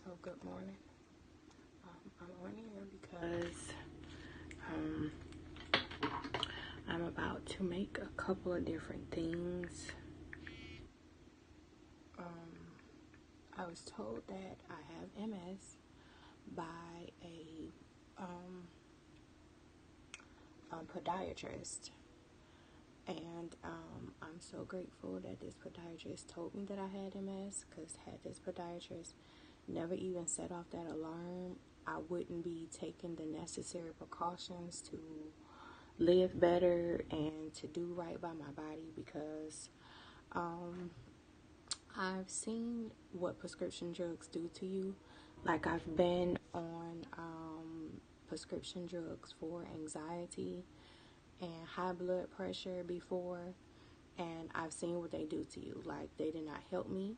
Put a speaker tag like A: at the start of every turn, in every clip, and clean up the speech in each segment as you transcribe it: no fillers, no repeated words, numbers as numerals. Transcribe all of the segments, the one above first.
A: So good morning. I'm on here because I'm about to make a couple of different things. I was told that I have MS by a podiatrist, and I'm so grateful that this podiatrist told me that I had MS, because had this podiatrist never even set off that alarm, I wouldn't be taking the necessary precautions to live better and to do right by my body, because I've seen what prescription drugs do to you. Like, I've been on prescription drugs for anxiety and high blood pressure before, and I've seen what they do to you. Like, they did not help me.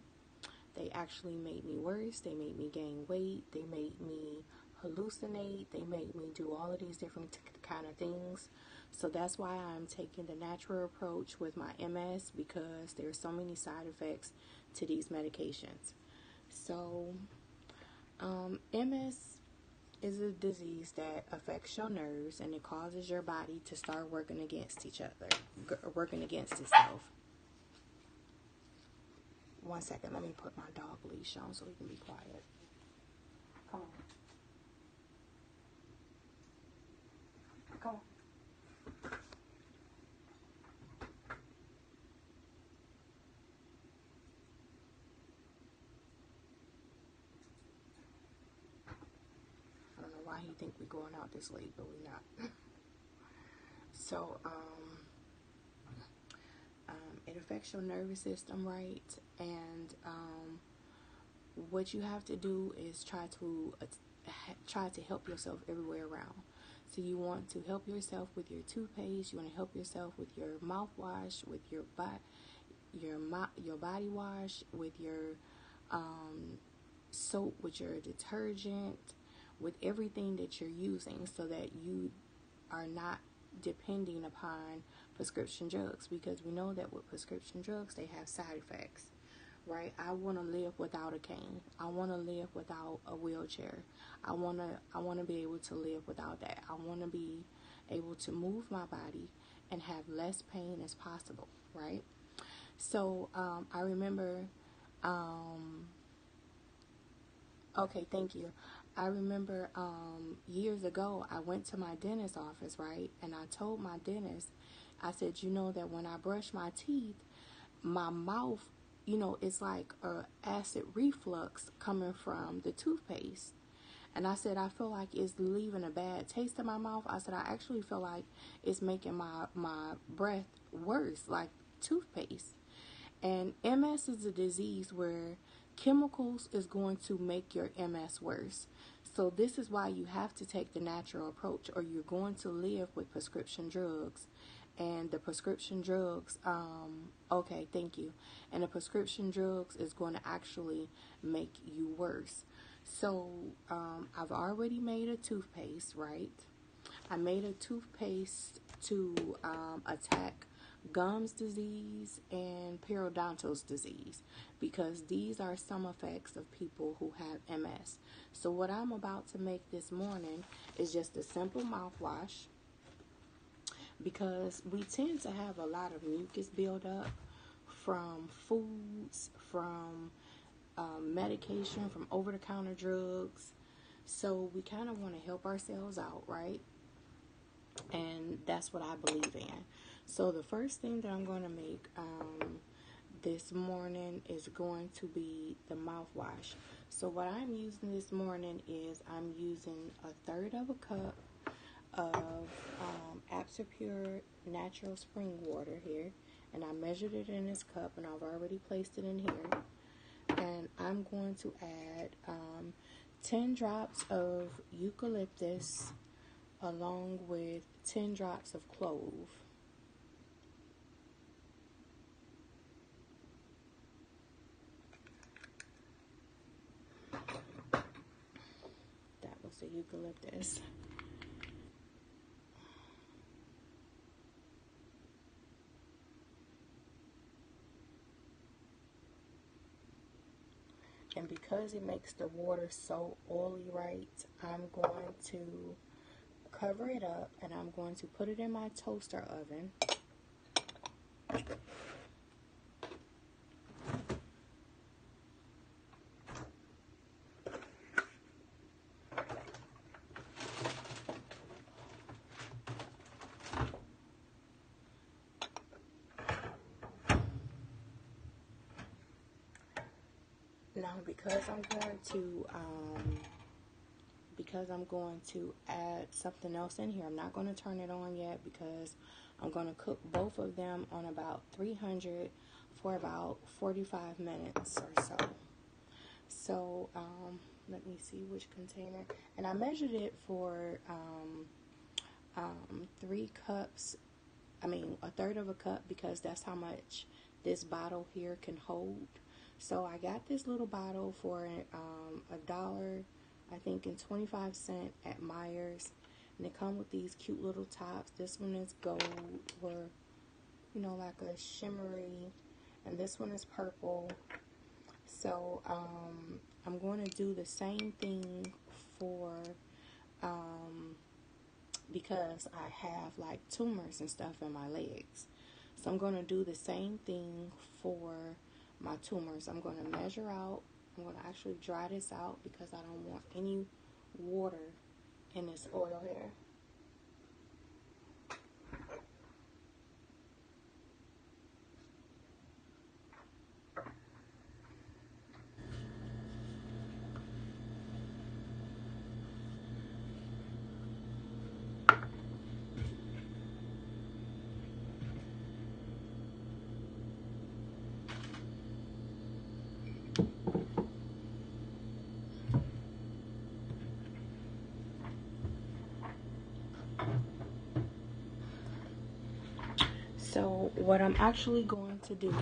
A: They actually made me worse. They made me gain weight. They made me hallucinate. They made me do all of these different kind of things. So that's why I'm taking the natural approach with my MS, because there's so many side effects to these medications. So MS is a disease that affects your nerves, and it causes your body to start working against each other, working against itself. One second, let me put my dog leash on so he can be quiet. Come on. Come on. I don't know why he think we're going out this late, but we're not. So, it affects your nervous system, right? And what you have to do is try to help yourself everywhere around. So you want to help yourself with your toothpaste. You want to help yourself with your mouthwash, with your body wash, with your soap, with your detergent, with everything that you're using, so that you are not depending upon prescription drugs, because we know that with prescription drugs, they have side effects, right? I want to live without a cane. I want to live without a wheelchair. I want to be able to live without that. I want to be able to move my body and have less pain as possible, right? So I remember okay, thank you. I remember years ago, I went to my dentist's office, right? And I told my dentist, I said, that when I brush my teeth, my mouth, it's like a acid reflux coming from the toothpaste. And I said, I feel like it's leaving a bad taste in my mouth. I said, I actually feel like it's making my breath worse, like toothpaste. And MS is a disease where chemicals is going to make your MS worse. So this is why you have to take the natural approach, or you're going to live with prescription drugs. And the prescription drugs, okay, thank you. And the prescription drugs is going to actually make you worse. So I've already made a toothpaste, right? I made a toothpaste to attack gums disease and periodontal disease, because these are some effects of people who have MS. So what I'm about to make this morning is just a simple mouthwash, because we tend to have a lot of mucus buildup from foods, from medication, from over-the-counter drugs. So we kind of want to help ourselves out, right? And that's what I believe in. So the first thing that I'm going to make this morning is going to be the mouthwash. So what I'm using this morning is I'm using 1/3 of a cup of Pure natural spring water here, and I measured it in this cup, and I've already placed it in here. And I'm going to add 10 drops of eucalyptus along with 10 drops of clove. That was the eucalyptus. And because it makes the water so oily, right, I'm going to cover it up and I'm going to put it in my toaster oven. Now, because I'm going to add something else in here, I'm not going to turn it on yet because I'm going to cook both of them on about 300 for about 45 minutes or so. So, let me see which container. And I measured it for 3 cups. I mean, a third of a cup, because that's how much this bottle here can hold. So I got this little bottle for $1, I think, and 25 cents at Myers, and they come with these cute little tops. This one is gold, or like a shimmery, and this one is purple. So I'm going to do the same thing for because I have like tumors and stuff in my legs. So I'm going to do the same thing for my tumors. I'm going to measure out. I'm going to actually dry this out because I don't want any water in this oil here. So what I'm actually going to do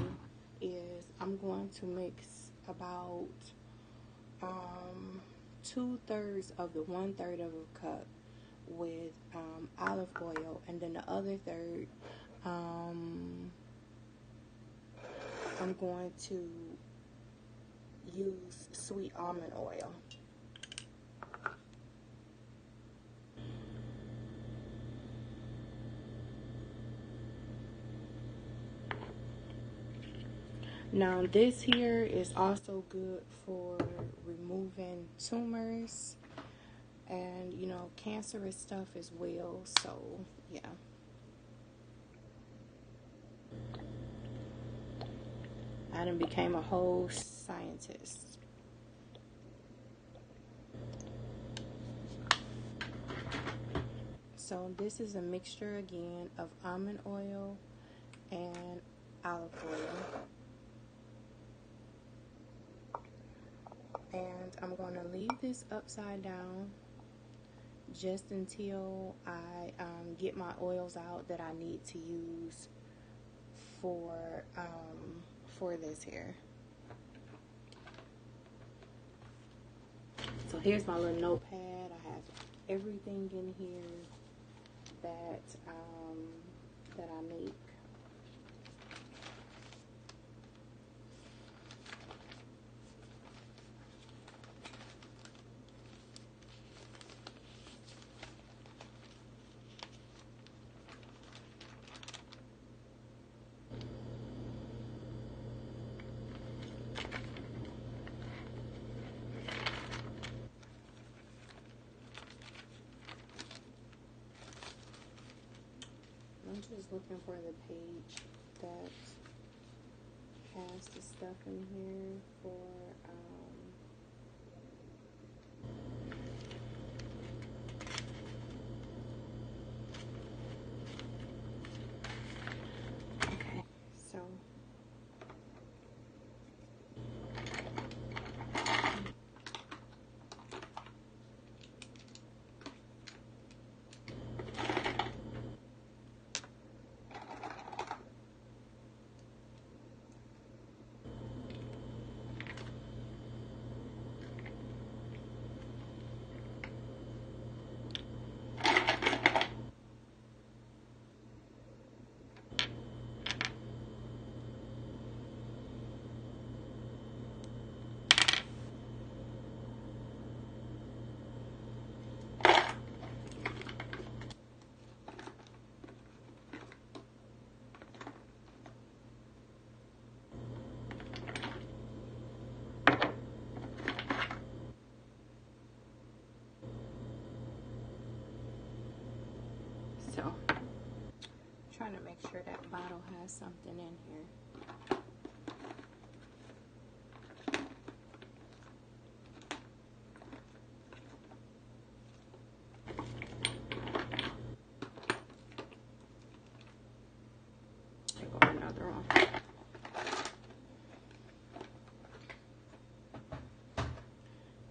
A: is I'm going to mix about 2/3 of the 1/3 of a cup with olive oil, and then the other third I'm going to use sweet almond oil. Now this here is also good for removing tumors and cancerous stuff as well. So yeah. I done became a whole scientist. So this is a mixture again of almond oil and olive oil. And I'm going to leave this upside down just until I get my oils out that I need to use for this here. So here's my little notepad. I have everything in here that I make. I'm just looking for the page that has the stuff in here for okay, so sure that bottle has something in here. There go another one.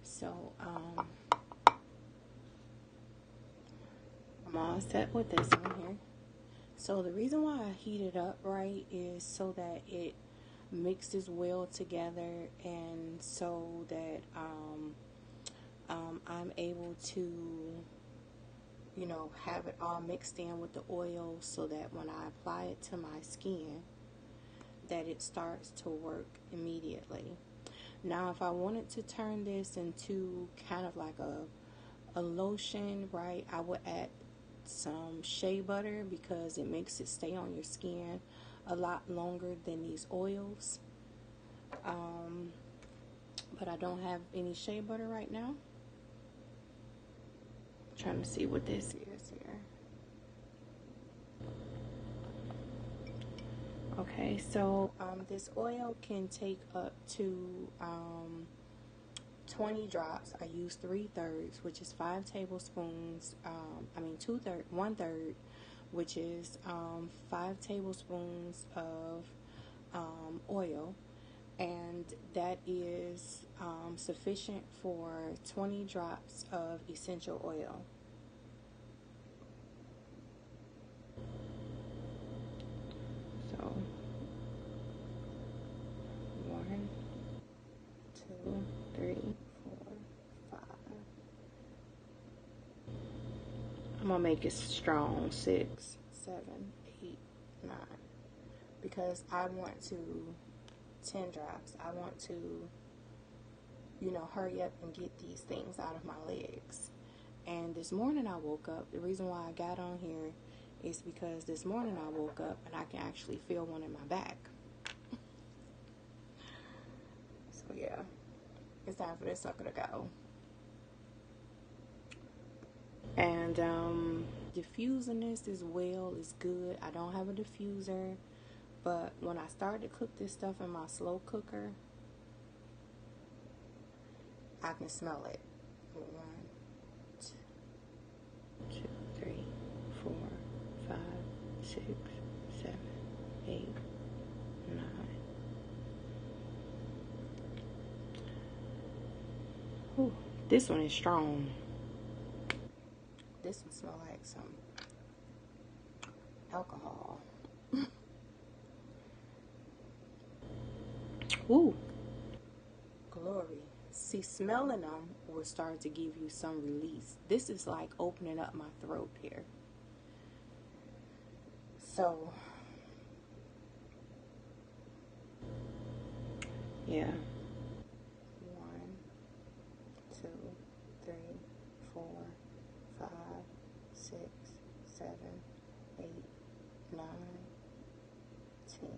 A: So, I'm all set with this one here. So the reason why I heat it up right is so that it mixes well together, and so that I'm able to, you know, have it all mixed in with the oil, so that when I apply it to my skin, that it starts to work immediately. Now, if I wanted to turn this into kind of like a lotion, right, I would add some shea butter, because it makes it stay on your skin a lot longer than these oils. But I don't have any shea butter right now. I'm trying to see what this is here. Okay, so this oil can take up to 20 drops. I use 3/3, which is 5 tablespoons. 1/3, which is 5 tablespoons of oil, and that is sufficient for 20 drops of essential oil. So 1, 2, 3, 4, 5. I'm gonna make it strong. 6, 7, 8, 9, because I want to 10 drops. I want to, you know, hurry up and get these things out of my legs. And this morning I woke up. The reason why I got on here is because this morning I woke up and I can actually feel one in my back. So yeah, it's time for this sucker to go. And diffusing this as well is good. I don't have a diffuser, but when I started to cook this stuff in my slow cooker, I can smell it. 1, 2, 3, 4, 5, 6, 7, 8, 9. Ooh, this one is strong. This one smells like some alcohol. Ooh, glory. See, smelling them will start to give you some release. This is like opening up my throat here. So, yeah. 1, 2, 3, 4, 5, 6, 7, 8, 9, 10.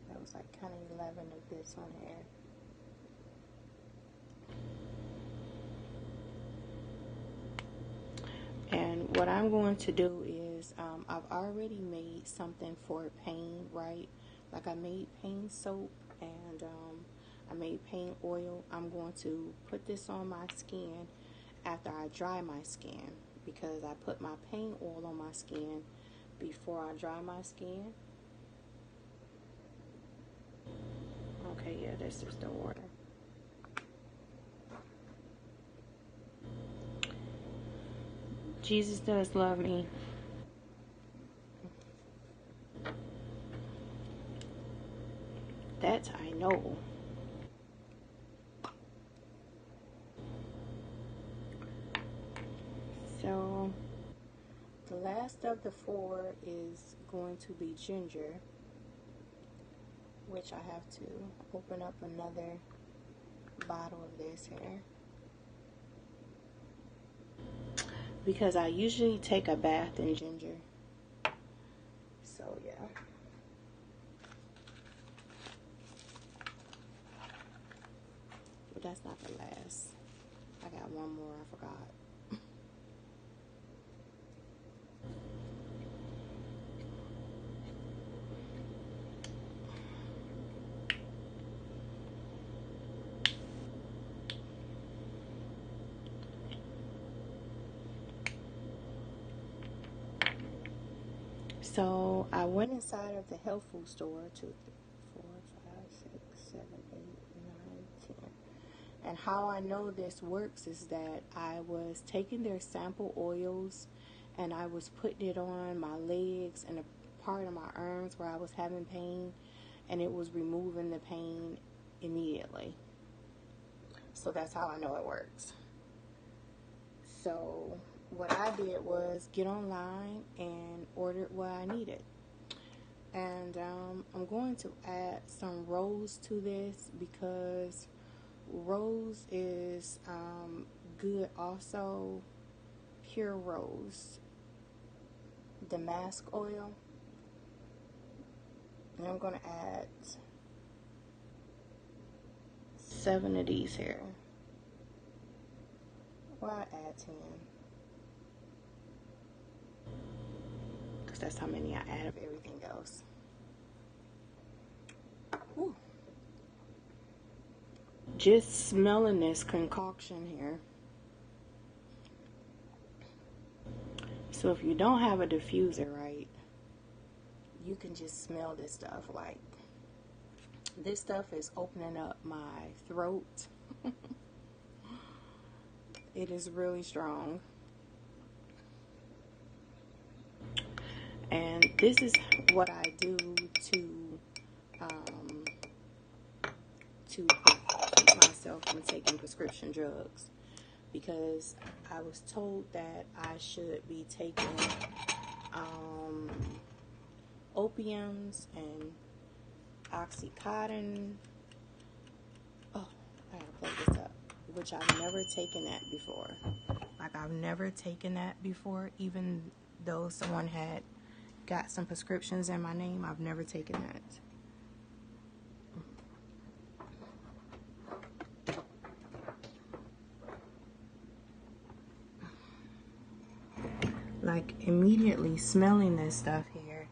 A: That was like kind of 11 of this one here. And what I'm going to do is, I've already made something for pain, right? Like I made pain soap, and I made pain oil. I'm going to put this on my skin after I dry my skin, because I put my pain oil on my skin before I dry my skin. Okay, yeah, this is the water. Jesus does love me. That I know. So, the last of the 4 is going to be ginger, which I have to open up another bottle of this here, because I usually take a bath in ginger. So yeah. But that's not the last. I got one more I forgot. So I went inside of the health food store, 2, 3, 4, 5, 6, 7, 8, 9, 10. And how I know this works is that I was taking their sample oils and I was putting it on my legs and a part of my arms where I was having pain, and it was removing the pain immediately. So that's how I know it works. So what I did was get online and ordered what I needed. And I'm going to add some rose to this because rose is good also. Pure rose, damask oil. And I'm going to add 7 of these here. Well, I add 10. Because that's how many I add of everything else. Woo. Just smelling this concoction here. So if you don't have a diffuser, right, you can just smell this stuff. Like, this stuff is opening up my throat. It is really strong. And this is what I do to keep myself from taking prescription drugs, because I was told that I should be taking opiums and Oxycontin. Oh, I gotta plug this up. Which I've never taken that before. Like, I've never taken that before, even though someone had got some prescriptions in my name. I've never taken that. Like, immediately smelling this stuff here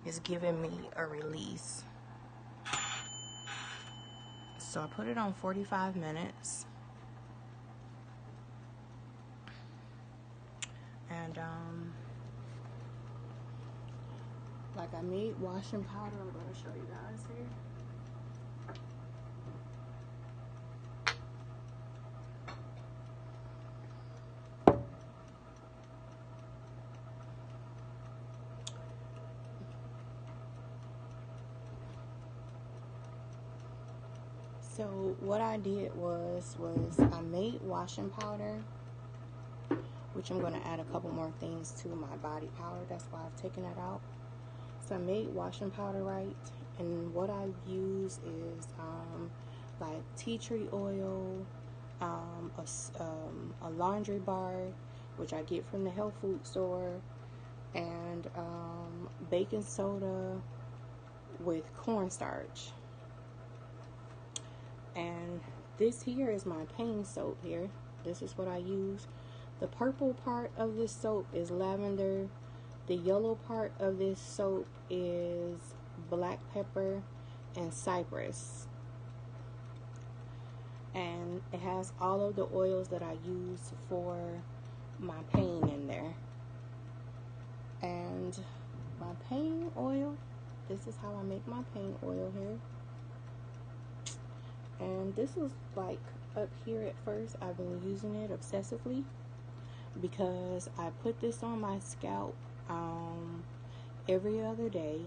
A: is giving me a release. So I put it on 45 minutes. And like, I made washing powder. I'm going to show you guys here. So what I did was I made washing powder, which I'm going to add a couple more things to my body powder. That's why I've taken that out. So I made washing powder, right? And what I use is like tea tree oil, a laundry bar, which I get from the health food store, and baking soda with cornstarch. And this here is my pain soap here. This is what I use. The purple part of this soap is lavender. The yellow part of this soap is black pepper and cypress. And it has all of the oils that I use for my pain in there. And my pain oil, this is how I make my pain oil here. And this was like up here at first. I've been using it obsessively because I put this on my scalp every other day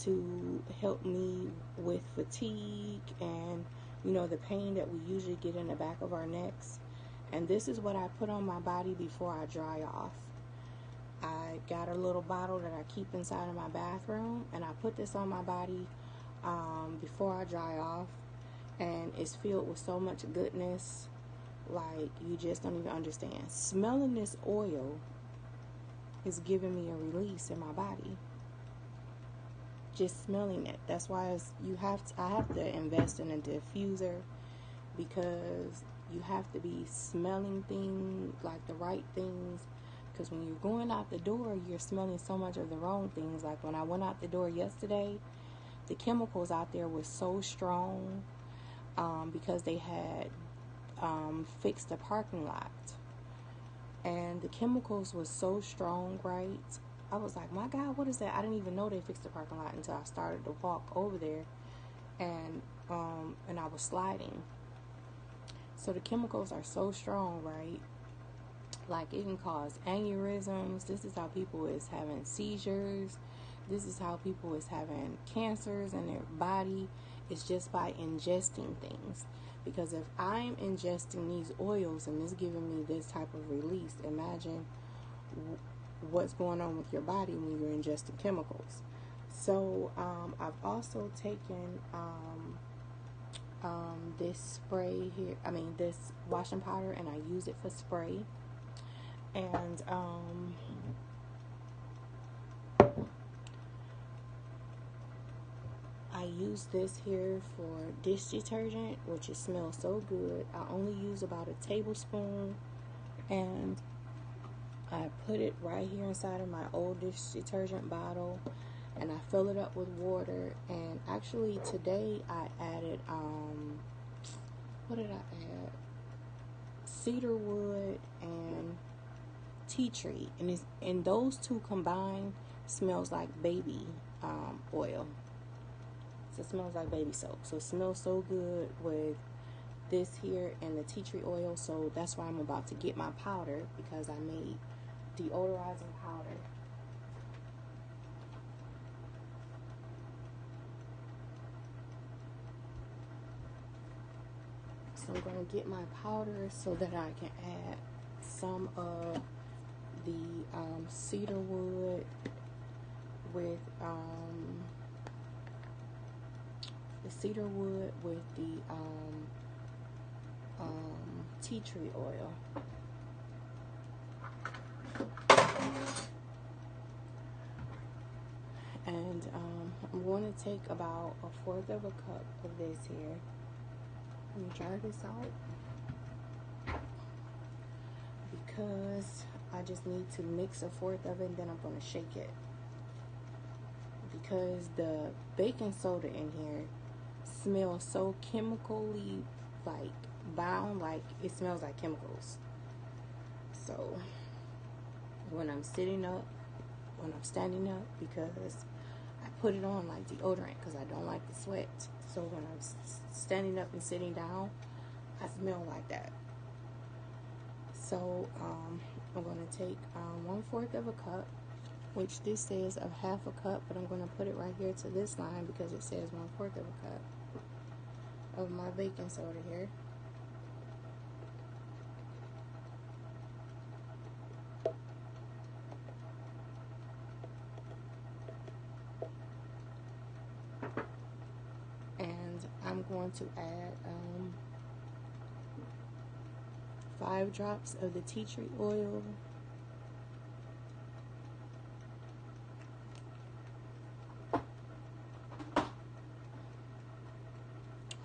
A: to help me with fatigue and, you know, the pain that we usually get in the back of our necks. And this is what I put on my body before I dry off. I got a little bottle that I keep inside of my bathroom, and I put this on my body before I dry off. And it's filled with so much goodness, like, you just don't even understand. Smelling this oil is giving me a release in my body. Just smelling it. That's why I have to invest in a diffuser, because you have to be smelling things, like the right things. Because when you're going out the door, you're smelling so much of the wrong things. Like when I went out the door yesterday, the chemicals out there were so strong. Because they had fixed the parking lot, and the chemicals was so strong, right? I was like, my God, what is that? I didn't even know they fixed the parking lot until I started to walk over there, and I was sliding. So the chemicals are so strong, right? Like, it can cause aneurysms. This is how people is having seizures. This is how people is having cancers in their body. It's just by ingesting things. Because if I'm ingesting these oils and it's giving me this type of release, imagine what's going on with your body when you're ingesting chemicals. So I've also taken this spray here, this washing powder, and I use it for spray. And I use this here for dish detergent, which it smells so good. I only use about a tablespoon, and I put it right here inside of my old dish detergent bottle, and I fill it up with water. And actually today I added what did I add? Cedar wood and tea tree, and those two combined smells like baby oil. So it smells like baby soap. So it smells so good with this here and the tea tree oil. So that's why I'm about to get my powder, because I made deodorizing powder. So I'm going to get my powder so that I can add some of the cedar wood with the tea tree oil. And I'm going to take about 1/4 of a cup of this here. Let me try this out, because I just need to mix 1/4 of it, and then I'm going to shake it, because the baking soda in here smells so chemically like bound, like it smells like chemicals. So when I'm standing up, because I put it on like deodorant, because I don't like the sweat. So when I'm standing up and sitting down, I smell like that. So I'm going to take 1/4 of a cup, which this says of 1/2 cup, but I'm going to put it right here to this line because it says 1/4 of a cup of my baking soda here. And I'm going to add 5 drops of the tea tree oil.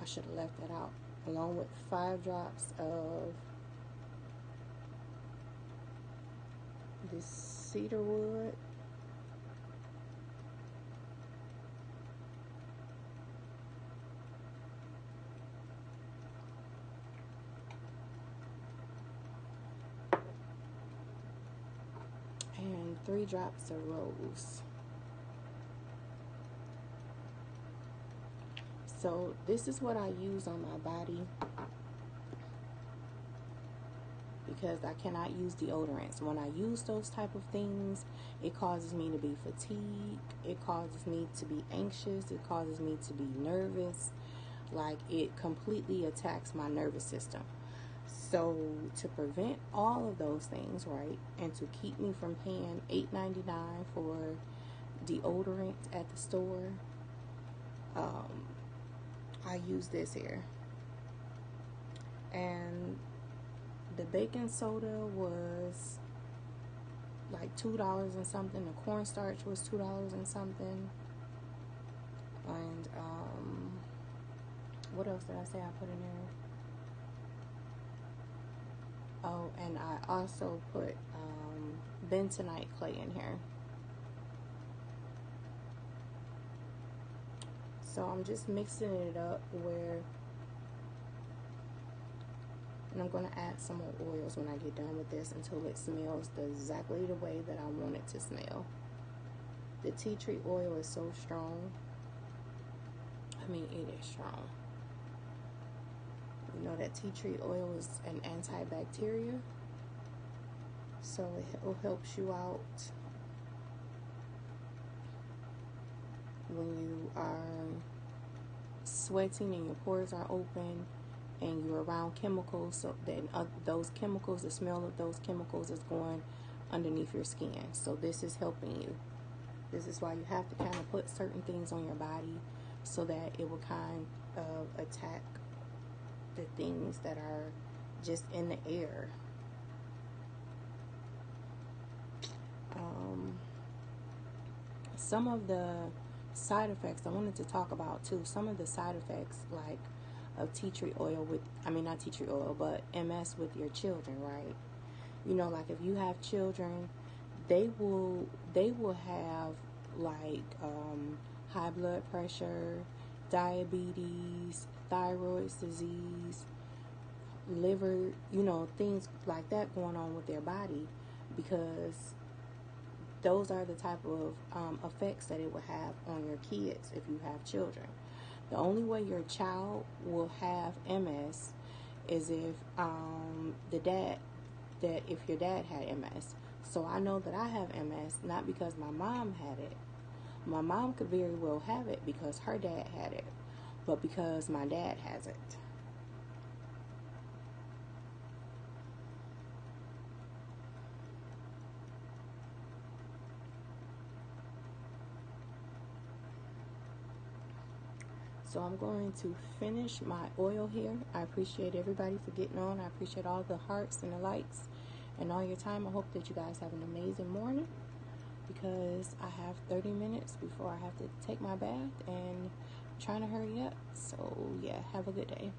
A: I should have left that out. Along with 5 drops of this cedar wood. And 3 drops of rose. So this is what I use on my body, because I cannot use deodorants. When I use those type of things, it causes me to be fatigued. It causes me to be anxious. It causes me to be nervous. Like, it completely attacks my nervous system. So to prevent all of those things, right, and to keep me from paying $8.99 for deodorant at the store, I use this here. And the baking soda was like $2 and something. The cornstarch was $2 and something. And what else did I say I put in there? Oh, and I also put bentonite clay in here. So I'm just mixing it up and I'm going to add some more oils when I get done with this, until it smells exactly the way that I want it to smell. The tea tree oil is so strong. I mean, it is strong. You know that tea tree oil is an antibacterial, so it helps you out when you are sweating and your pores are open and you're around chemicals. So then those chemicals, the smell of those chemicals is going underneath your skin. So this is helping you. This is why you have to kind of put certain things on your body so that it will kind of attack the things that are just in the air. Some of the side effects I wanted to talk about too. Some of the side effects, like of tea tree oil with, I mean not tea tree oil, but MS with your children, right? You know, like if you have children, they will have like high blood pressure, diabetes, thyroid disease, liver, you know, things like that going on with their body, because those are the type of effects that it will have on your kids if you have children. The only way your child will have MS is if if your dad had MS. So I know that I have MS not because my mom had it. My mom could very well have it because her dad had it, but because my dad has it. So I'm going to finish my oil here. I appreciate everybody for getting on. I appreciate all the hearts and the likes and all your time. I hope that you guys have an amazing morning, because I have 30 minutes before I have to take my bath and I'm trying to hurry up. So yeah, have a good day.